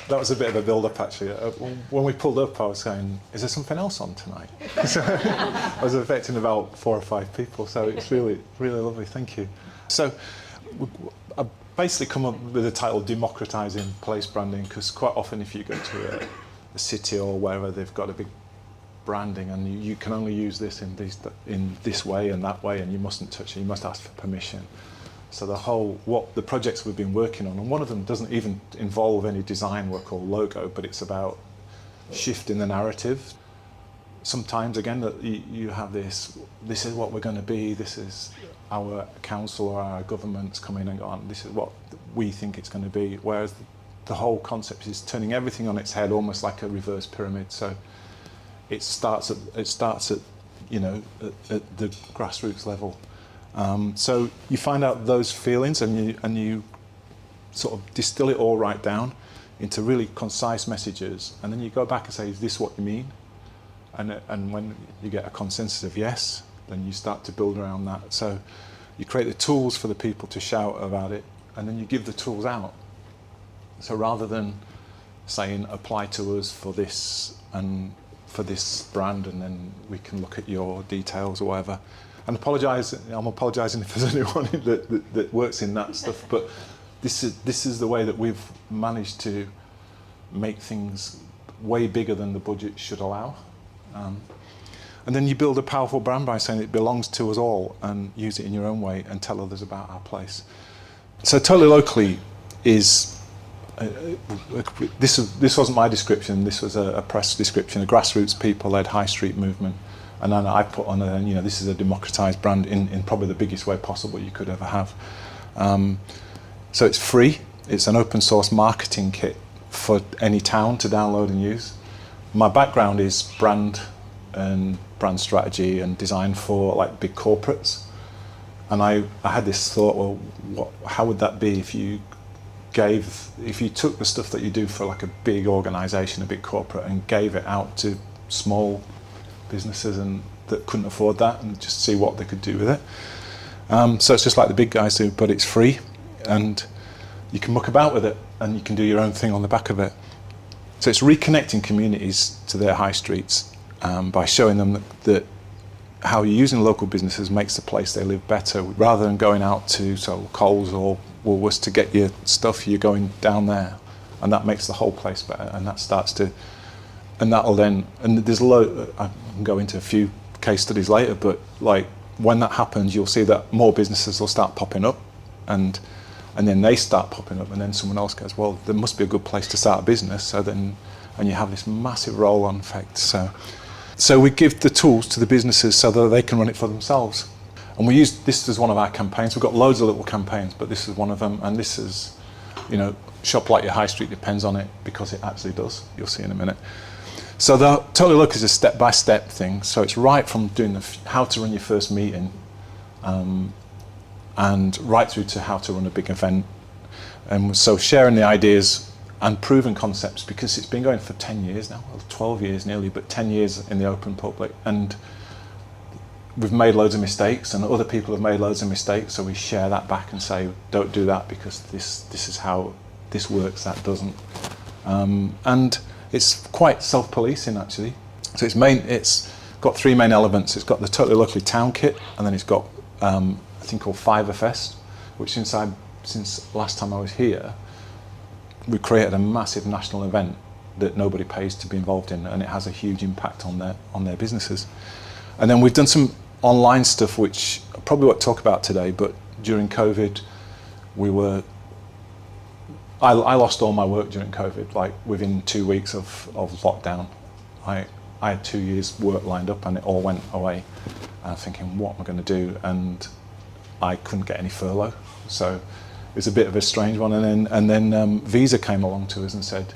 that was a bit of a build-up actually. When we pulled up, I was saying, "Is there something else on tonight?" So I was affecting about 4 or 5 people. So it's really, really lovely. Thank you. So I basically come up with the title "Democratizing Place Branding" because quite often, if you go to a city or wherever, they've got a big branding, and you can only use this in this way and that way, and you mustn't touch it. You must ask for permission. So what the projects we've been working on, and one of them doesn't even involve any design work or logo, but it's about shifting the narrative. Sometimes, again, that you have this is what we're going to be, this is our council or our government's coming and gone, this is what we think it's going to be, whereas the whole concept is turning everything on its head, almost like a reverse pyramid. So it starts at at the grassroots level. So you find out those feelings, and you sort of distill it all right down into really concise messages, and then you go back and say, "Is this what you mean?" And when you get a consensus of yes, then you start to build around that. So you create the tools for the people to shout about it, and then you give the tools out. So rather than saying, "Apply to us for this and for this brand, and then we can look at your details," or whatever. And I'm apologising if there's anyone that works in that stuff, but this is the way that we've managed to make things way bigger than the budget should allow. And then you build a powerful brand by saying it belongs to us all, and use it in your own way and tell others about our place. So Totally Locally is, this wasn't my description, this was a press description, a grassroots people-led high street movement. And then I put on, this is a democratised brand in probably the biggest way possible you could ever have. So it's free. It's an open source marketing kit for any town to download and use. My background is brand and brand strategy and design for like big corporates. And I had this thought, well, how would that be if you took the stuff that you do for like a big organisation, a big corporate, and gave it out to small businesses and that couldn't afford that, and just see what they could do with it. So it's just like the big guys do, but it's free, and you can muck about with it, and you can do your own thing on the back of it. So it's reconnecting communities to their high streets by showing them that how using local businesses makes the place they live better. Rather than going out to Coles or Woolworths to get your stuff, you're going down there, and that makes the whole place better, and that starts to. And that'll then, and there's I can go into a few case studies later, but like when that happens, you'll see that more businesses will start popping up, and then they start popping up, and then someone else goes, well, there must be a good place to start a business. So then, and you have this massive roll-on effect. So we give the tools to the businesses so that they can run it for themselves. And we use this as one of our campaigns. We've got loads of little campaigns, but this is one of them. And this is, shop like your high street depends on it, because it actually does. You'll see in a minute. So the Totally Look is a step-by-step thing. So it's right from doing how to run your first meeting, and right through to how to run a big event. And so sharing the ideas and proven concepts, because it's been going for 10 years now, well, 12 years nearly, but 10 years in the open public. And we've made loads of mistakes, and other people have made loads of mistakes, so we share that back and say, don't do that, because this is how this works, that doesn't. And it's quite self-policing, actually. So it's got 3 main elements. It's got the Totally Locally Town Kit, and then it's got a thing called Fiverfest, which since last time I was here, we created a massive national event that nobody pays to be involved in, and it has a huge impact on their businesses. And then we've done some online stuff, which I probably won't talk about today, but during COVID, I lost all my work during COVID, like within 2 weeks of lockdown. I had 2 years work lined up, and it all went away. And I'm thinking, what am I going to do? And I couldn't get any furlough. So it was a bit of a strange one. And then Visa came along to us and said,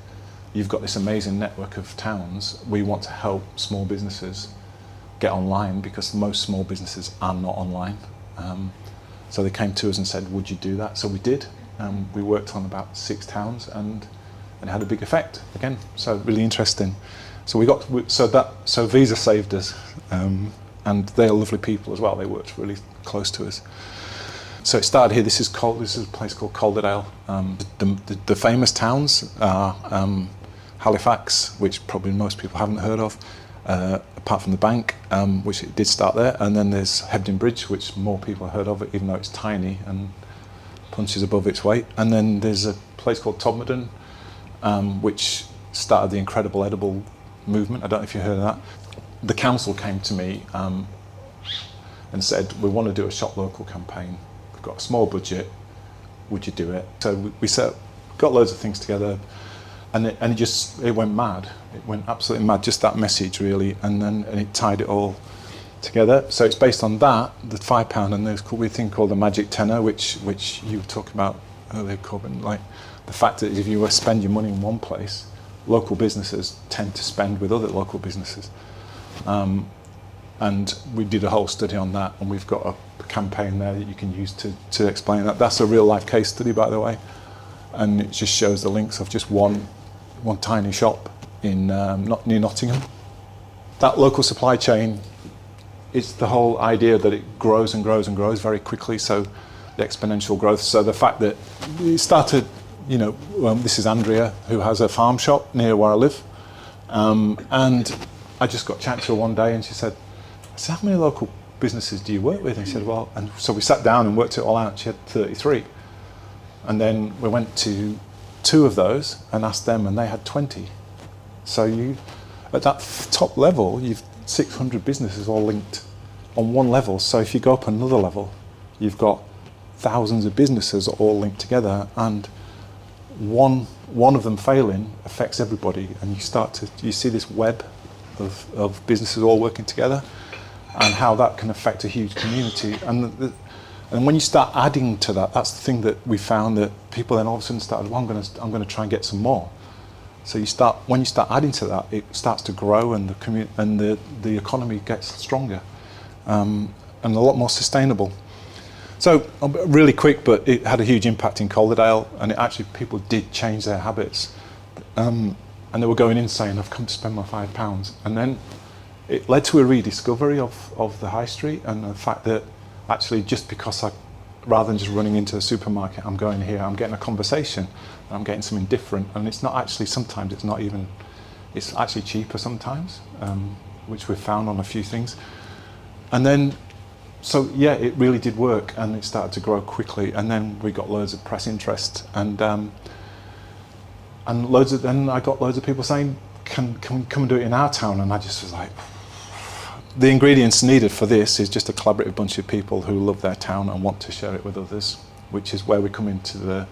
you've got this amazing network of towns. We want to help small businesses get online, because most small businesses are not online. So they came to us and said, would you do that? So we did. We worked on about 6 towns, and it had a big effect again. So really interesting. So so Visa saved us, and they're lovely people as well. They worked really close to us. So it started here. This is a place called Calderdale. The famous towns are Halifax, which probably most people haven't heard of, apart from the bank, which it did start there. And then there's Hebden Bridge, which more people have heard of, even though it's tiny and punches above its weight. And then there's a place called Todmorden, which started the Incredible Edible movement. I don't know if you heard of that. The council came to me and said, we want to do a shop local campaign. We've got a small budget, would you do it? So we got loads of things together, and it went mad. It went absolutely mad, just that message really, and it tied it all together. So it's based on that, the £5, and there's a thing called the magic tenner, which you were talking about earlier, Corbin, like the fact that if you spend your money in one place, local businesses tend to spend with other local businesses. And we did a whole study on that, and we've got a campaign there that you can use to explain that. That's a real life case study, by the way, and it just shows the links of just one tiny shop in near Nottingham. That local supply chain, it's the whole idea that it grows and grows and grows very quickly, so the exponential growth. So the fact that it started, this is Andrea, who has a farm shop near where I live, and I just got chatting to her one day, and she said, how many local businesses do you work with? And she said, well, and so we sat down and worked it all out. She had 33. And then we went to 2 of those and asked them, and they had 20. So at that top level, you've 600 businesses all linked on one level. So if you go up another level, you've got thousands of businesses all linked together, and one of them failing affects everybody, and you see this web of businesses all working together, and how that can affect a huge community. And when you start adding to that, that's the thing that we found, that people then all of a sudden started, well, I'm going to try and get some more. So when you start adding to that, it starts to grow, and the economy gets stronger, and a lot more sustainable. So really quick, but it had a huge impact in Calderdale, and people did change their habits, and they were going in saying, I've come to spend my £5, and then it led to a rediscovery of the high street, and the fact that actually just because rather than just running into a supermarket, I'm going here, I'm getting a conversation, and I'm getting something different, and it's not actually, sometimes it's actually cheaper sometimes, which we've found on a few things. And then, so yeah, it really did work, and it started to grow quickly, and then we got loads of press interest, and then I got loads of people saying, can we come and do it in our town? And I just was like, the ingredients needed for this is just a collaborative bunch of people who love their town and want to share it with others, which is where we come into the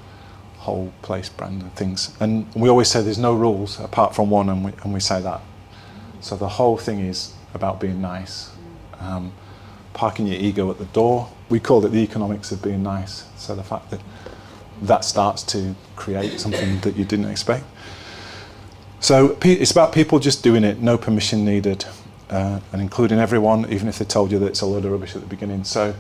whole place brand and things. And we always say there's no rules apart from one, and we say that. So the whole thing is about being nice, parking your ego at the door. We called it the economics of being nice. So the fact that starts to create something that you didn't expect. So it's about people just doing it, no permission needed, and including everyone, even if they told you that it's a load of rubbish at the beginning. So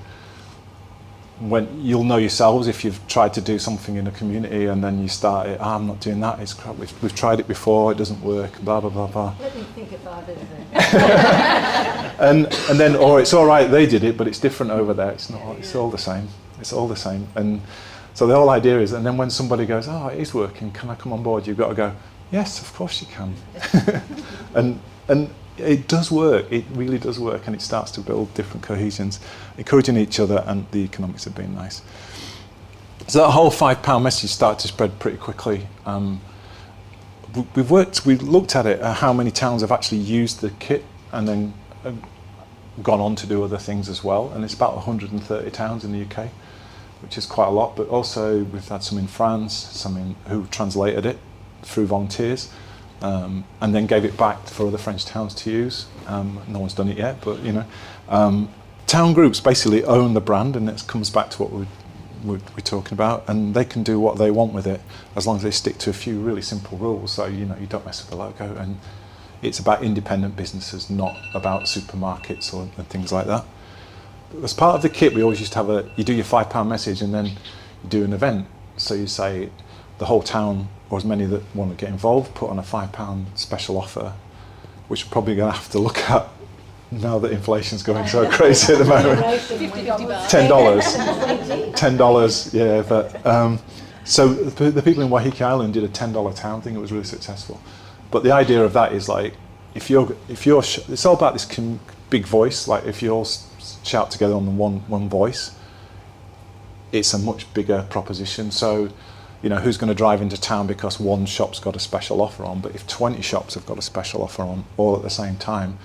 when you'll know yourselves if you've tried to do something in a community and then you start it, I'm not doing that, it's crap, we've tried it before, it doesn't work, blah, blah, blah, blah. Let me think about it then. and then, or it's all right, they did it, but it's different over there, it's not, it's all the same, it's all the same. And so the whole idea is, and then when somebody goes, oh, it is working, can I come on board? You've got to go, yes, of course you can. and it does work, it really does work, and it starts to build different cohesions, encouraging each other, and the economics of being nice. So that whole £5 message started to spread pretty quickly. We've looked at it, how many towns have actually used the kit and then gone on to do other things as well, and it's about 130 towns in the UK, which is quite a lot, but also we've had some in France, some who translated it through volunteers, and then gave it back for other French towns to use. No one's done it yet, but town groups basically own the brand, and it comes back to what we're talking about, and they can do what they want with it as long as they stick to a few really simple rules. So you don't mess with the logo, and it's about independent businesses, not about supermarkets and things like that. As part of the kit, we always used to have you do your £5 message, and then you do an event. So you say the whole town, or as many that want to get involved, put on a £5 special offer, which we're probably going to have to look at now that inflation's going so crazy at the moment. $10. $10, yeah. But so the people in Waiheke Island did a $10 town thing. It was really successful. But the idea of that is like, if you're it's all about this big voice. Like if you all shout together on the one voice, it's a much bigger proposition. So, you know, who's going to drive into town because one shop's got a special offer on? But if 20 shops have got a special offer on all at the same time,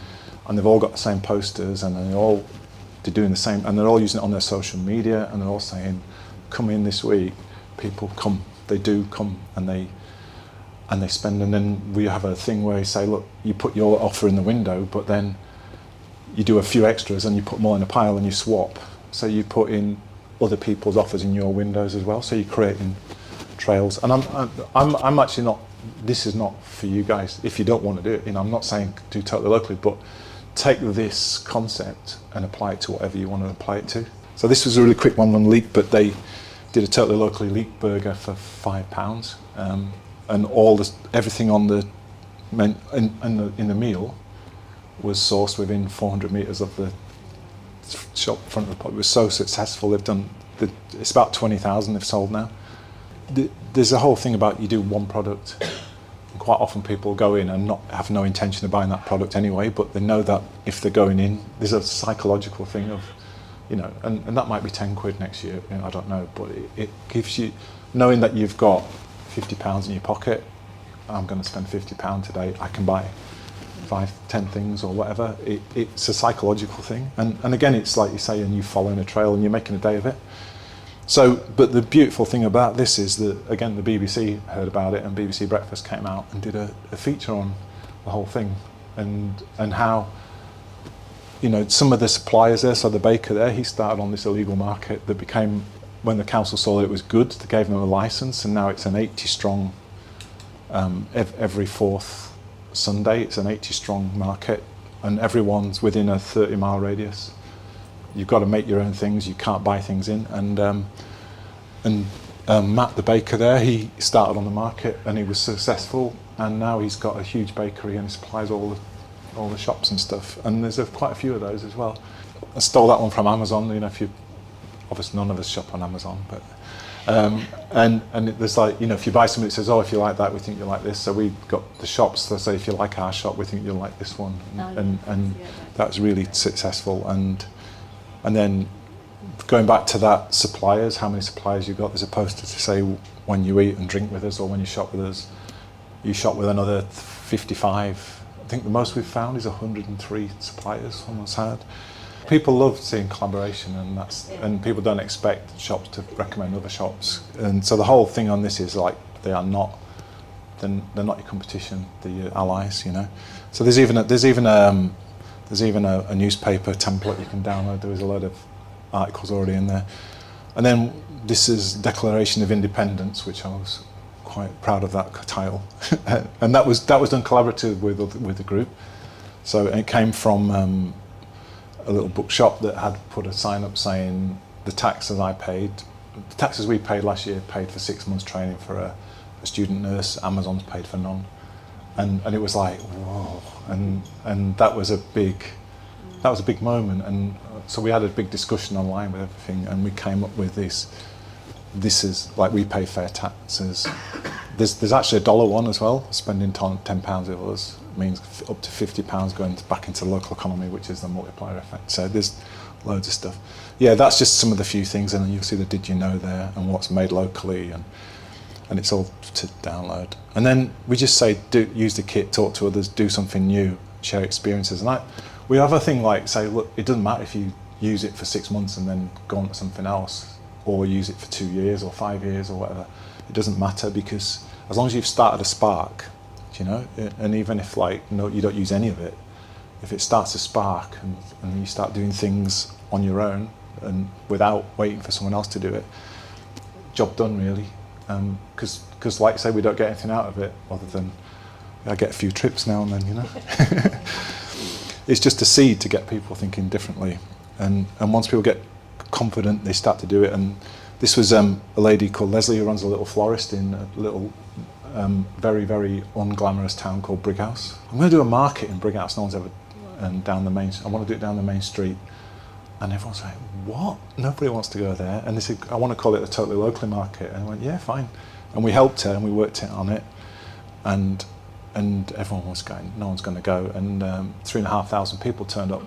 and they've all got the same posters, and they're doing the same, and they're all using it on their social media, and they're all saying, "Come in this week." People come, they do come, and they spend. And then we have a thing where you say, "Look, you put your offer in the window, but then you do a few extras, and you put them all in a pile, and you swap. So you put in other people's offers in your windows as well. So you're creating trails." And I'm actually not. This is not for you guys if you don't want to do it. You know, I'm not saying do totally locally, but take this concept and apply it to whatever you want to apply it to. So this was a really quick one on Leek, but they did a totally locally Leek burger for £5, and everything on the in the meal was sourced within 400 metres of the shop front of the pub. It was so successful. It's about 20,000 they've sold now. There's a whole thing about you do one product, and quite often people go in and have no intention of buying that product anyway, but they know that if they're going in, there's a psychological thing of, you know, and that might be 10 quid next year, you know, I don't know, but it gives you, knowing that you've got £50 in your pocket, I'm going to spend £50 today, I can buy 5-10 things or whatever. It's a psychological thing, and again, it's like you say, and you following a trail and you're making a day of it. So, but the beautiful thing about this is that, again, the BBC heard about it, and BBC Breakfast came out and did a feature on the whole thing, and how, you know, some of the suppliers there, so the baker there, he started on this illegal market that became, when the council saw that it was good, they gave them a licence, and now it's an 80 strong, every fourth Sunday, it's an 80 strong market, and everyone's within a 30-mile radius. You've got to make your own things, you can't buy things in, and Matt, the baker there, he started on the market and he was successful, and now he's got a huge bakery and he supplies all the shops and stuff, and there's quite a few of those as well. I stole that one from Amazon, you know, obviously none of us shop on Amazon, but and there's like, you know, if you buy something that says, "Oh, if you like that, we think you like this," so we've got the shops that say, "If you like our shop, we think you'll like this one," and that was really successful. And then going back to that, suppliers, how many suppliers you've got, there's a poster to say, when you eat and drink with us, or when you shop with us, you shop with another 55. I think the most we've found is 103 suppliers almost had. People love seeing collaboration, and people don't expect shops to recommend other shops. And so the whole thing on this is like, they're not your competition, they're your allies, you know. So there's even a newspaper template you can download. There was a load of articles already in there. And then this is Declaration of Independence, which I was quite proud of that title. And that was done collaboratively with the group. So it came from a little bookshop that had put a sign up saying, the taxes we paid last year paid for 6 months training for a student nurse, Amazon's paid for none. And it was like, whoa, and that was a big moment, and so we had a big discussion online with everything, and we came up with this is like, we pay fair taxes. There's actually a dollar one as well. Spending £10 with us means up to £50 going back into the local economy, which is the multiplier effect. So there's loads of stuff. Yeah, that's just some of the few things, and then you'll see the did you know there, and what's made locally, and it's all to download. And then we just say, use the kit, talk to others, do something new, share experiences. And we have a thing like, say, look, it doesn't matter if you use it for 6 months and then go on to something else, or use it for 2 years or 5 years or whatever. It doesn't matter, because as long as you've started a spark, you know, and even if you don't use any of it, if it starts a spark and you start doing things on your own and without waiting for someone else to do it, job done really. Because like I say, we don't get anything out of it other than I get a few trips now and then, you know. It's just a seed to get people thinking differently, and once people get confident, they start to do it. And this was a lady called Leslie who runs a little florist in a little very, very unglamorous town called Brighouse. I'm going to do a market in Brighouse. No one's ever and down the main. I want to do it down the main street. And everyone's like, what? Nobody wants to go there. And they said, I want to call it a totally locally market. And I went, yeah, fine. And we helped her and we worked on it. And everyone was going, no one's going to go. And 3,500 people turned up.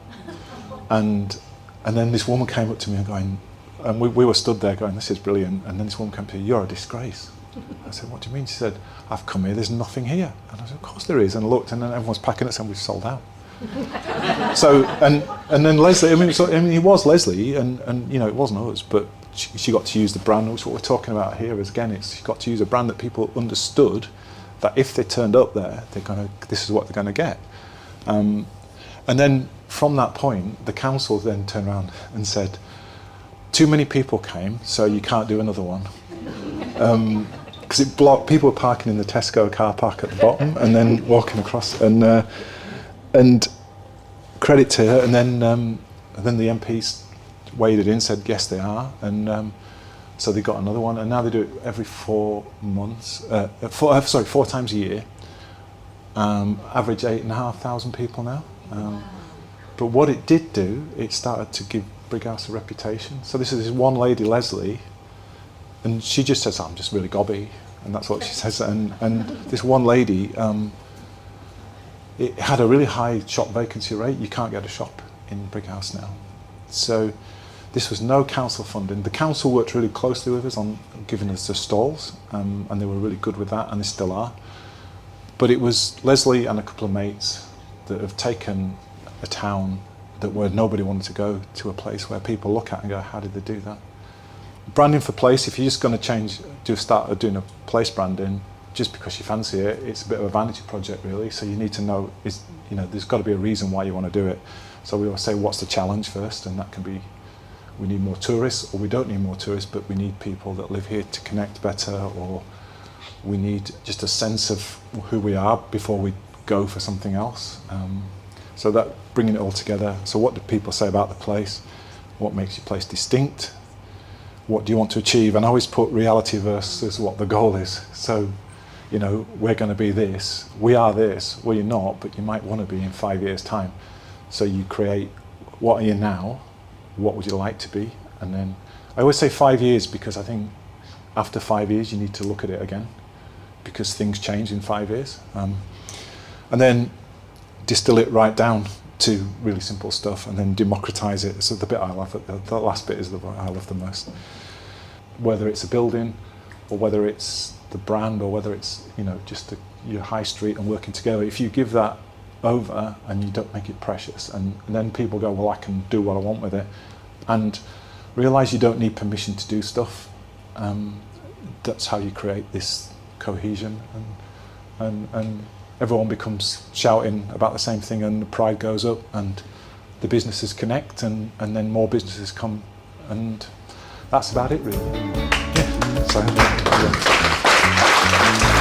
And then this woman came up to me and going, and we were stood there going, this is brilliant. And then this woman came to me, you're a disgrace. I said, what do you mean? She said, I've come here, there's nothing here. And I said, of course there is. And I looked, and then everyone's packing it, and we've sold out. So and then Leslie, I mean it was Leslie, and you know, it wasn't us, but she got to use the brand. That's what we're talking about here. Is again, she got to use a brand that people understood that if they turned up there, this is what they're gonna get. And then from that point, the council then turned around and said, too many people came, so you can't do another one. Because it blocked, people were parking in the Tesco car park at the bottom and then walking across, and credit to her, and then the MPs waded in, said yes they are, and so they got another one, and now they do it every 4 months, 4 times a year. Average 8,500 people now. But what it did do, it started to give Brighouse a reputation. So this is this one lady, Leslie, and she just says, I'm just really gobby, and that's what she says. And this one lady, it had a really high shop vacancy rate. You can't get a shop in Brighouse now. So this was no council funding. The council worked really closely with us on giving us the stalls, and they were really good with that, and they still are. But it was Leslie and a couple of mates that have taken a town where nobody wanted to go to a place where people look at and go, how did they do that? Branding for place, if you're just going to start doing a place branding just because you fancy it, it's a bit of a vanity project really. So you need to know, there's got to be a reason why you want to do it. So we always say, what's the challenge first? And that can be, we need more tourists, or we don't need more tourists, but we need people that live here to connect better, or we need just a sense of who we are before we go for something else. So that bringing it all together. So what do people say about the place? What makes your place distinct? What do you want to achieve? And I always put reality versus what the goal is. So, we're going to be this, we are this, well you're not, but you might want to be in 5 years' time. So you create, what are you now? What would you like to be? And then, I always say 5 years because I think after 5 years you need to look at it again, because things change in 5 years. And then distill it right down to really simple stuff, and then democratize it. So the bit I love, the last bit is the bit I love the most. Whether it's a building, or whether it's the brand, or whether it's just your high street and working together. If you give that over and you don't make it precious, and then people go, well, I can do what I want with it, and realize you don't need permission to do stuff. That's how you create this cohesion, and everyone becomes shouting about the same thing, and the pride goes up, and the businesses connect, and then more businesses come, and that's about it really. Yeah. So, yeah.